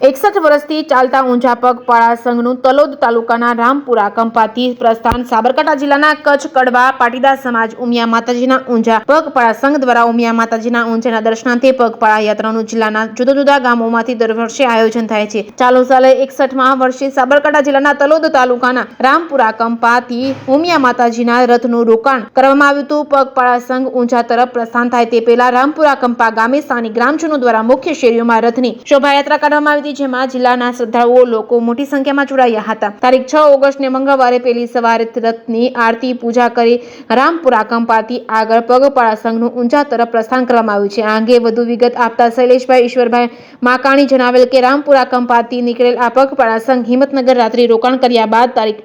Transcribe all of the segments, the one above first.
61 વર્ષથી ચાલતા ઊંઝા પગપાળા સંઘનું તલોદ તાલુકાના રામપુરા કંપાથી પ્રસ્થાન સાબરકાંઠા જિલ્લાના કચ્છ કડવા પાટીદાર સમાજ ઉમિયા માતાજીના ઊંઝા પગપાળા સંઘ દ્વારા ઉમિયા માતાજીના ઊંઝાના દર્શનાર્થે પગપાળા યાત્રાનું જિલ્લાના જુદા જુદા ગામોમાંથી દર વર્ષે આયોજન થાય છે। ચાલુ સાલે 61માં વર્ષે સાબરકાંઠા જિલ્લાના તલોદ તાલુકાના રામપુરા કંપાથી ઉમિયા માતાજીના રથનું રોકાણ કરવામાં આવ્યું હતું। પગપાળા સંઘ ઊંઝા તરફ પ્રસ્થાન થાય તે પહેલા રામપુરા કંપા ગામે સ્થાનિક ગ્રામજનો દ્વારા મુખ્ય શેરીઓમાં રથની શોભાયાત્રા કાઢવામાં આવી, જેમાં જિલ્લાના શ્રદ્ધાળુઓ લોકો મોટી સંખ્યામાં જોડાયા હતા। તારીખ 6 ઓગસ્ટને મંગળવારે પહેલી સવારે રથની આરતી પૂજા કરી રામપુરા કંપાથી આગળ પગપાળા સંઘનું ઊંઝા તરફ પ્રસ્થાન કરવામાં આવ્યું છે। આ અંગે વધુ વિગત આપતા શૈલેષભાઈ ઈશ્વરભાઈ માકાણી જણાવેલ કે રામપુરા કંપાથી નીકળેલ આ પગપાળા સંઘ હિંમતનગર રાત્રિ રોકાણ કર્યા બાદ તારીખ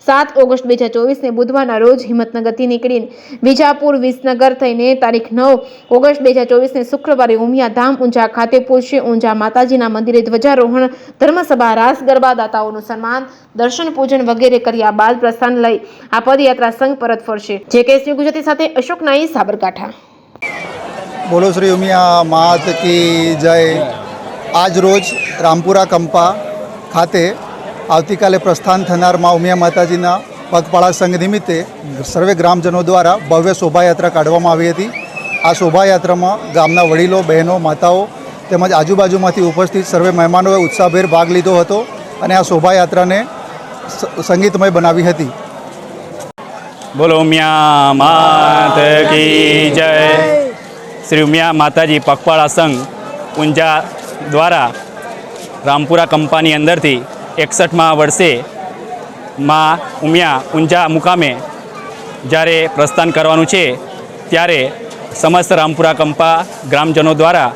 7 ઓગસ્ટ 2024ને બુધવારના રોજ હિંમતનગરથી નીકળીને વિજાપુર વિસનગર થઈને તારીખ 9 ઓગસ્ટ 2024ને શુક્રવારે ઉમિયા ધામ ઊંઝા ખાતે પહોંચશે। ઊંઝા માતાજીના મંદિરે ધ્વજારોહણ, ધર્મસભા, રાસ ગરબા, દાતાઓનું સન્માન, દર્શન પૂજન વગેરે કર્યા બાદ પ્રસ્થાન લઈ આ પદયાત્રા સંઘ પરત ફરશે। જે કેસની ગુજરાતી સાથે અશોક નાઈ, સાબરકાંઠા। બોલો શ્રી ઉમિયા માત કી જય। આજ રોજ રામપુરા કંપા ખાતે આવતીકાલે પ્રસ્થાન થનાર માં ઉમિયા માતાજીના પગપાળા સંઘ નિમિત્તે સર્વે ગ્રામજનો દ્વારા ભવ્ય શોભાયાત્રા કાઢવામાં આવી હતી। આ શોભાયાત્રામાં ગામના વડીલો, બહેનો, માતાઓ તેમજ આજુબાજુમાંથી ઉપસ્થિત સર્વે મહેમાનોએ ઉત્સાહભેર ભાગ લીધો હતો અને આ શોભાયાત્રાને સંગીતમય બનાવી હતી। બોલો ઉમિયા માત કી જય। શ્રી ઉમિયા માતાજી પગપાળા સંઘ ઊંઝા દ્વારા રામપુરા કંપાની અંદરથી 61મા વર્ષે માં ઉમિયા ઊંઝા મુકામે જ્યારે પ્રસ્થાન કરવાનું છે ત્યારે સમસ્ત રામપુરા કંપા ગ્રામજનો દ્વારા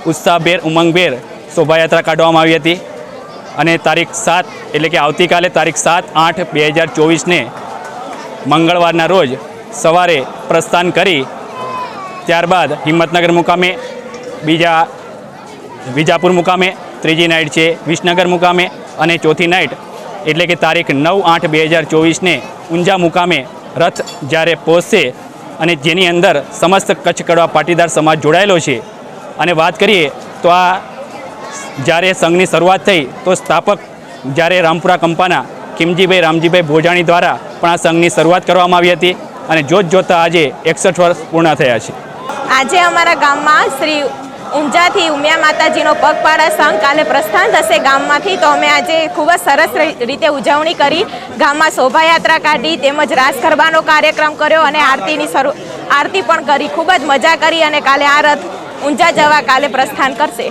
ઉત્સાહભેર, ઉમંગભેર શોભાયાત્રા કાઢવામાં આવી હતી અને તારીખ 7 એટલે કે આવતીકાલે તારીખ 7/8/2024ને મંગળવારના રોજ સવારે પ્રસ્થાન કરી ત્યારબાદ હિંમતનગર મુકામે, બીજા વિજાપુર મુકામે, ત્રીજી નાઇટ છે વિસનગર મુકામે અને ચોથી નાઇટ એટલે કે તારીખ 9/8/2024ને ઊંઝા મુકામે રથ જ્યારે પહોંચશે અને જેની અંદર સમસ્ત કચ્છ કડવા પાટીદાર સમાજ જોડાયેલો છે। અને વાત કરીએ તો આ જ્યારે સંઘની શરૂઆત થઈ તો સ્થાપક જ્યારે રામપુરા કંપાના ખીમજીભાઈ રામજીભાઈ ભોજાણી દ્વારા પણ આ સંઘની શરૂઆત કરવામાં આવી હતી અને જોતજોતા આજે 61 વર્ષ પૂર્ણ થયા છે। આજે અમારા ગામમાં શ્રી ઊંઝાથી ઉમિયા માતાજીનો પગપાળા સંઘ કાલે પ્રસ્થાન થશે ગામમાંથી, તો અમે આજે ખૂબ જ સરસ રીતે ઉજવણી કરી, ગામમાં શોભાયાત્રા કાઢી તેમજ રાસ ગરબાનો કાર્યક્રમ કર્યો અને આરતી પણ કરી, ખૂબ જ મજા કરી અને કાલે આ રથ ઊંઝા જવા કાલે પ્રસ્થાન કરશે।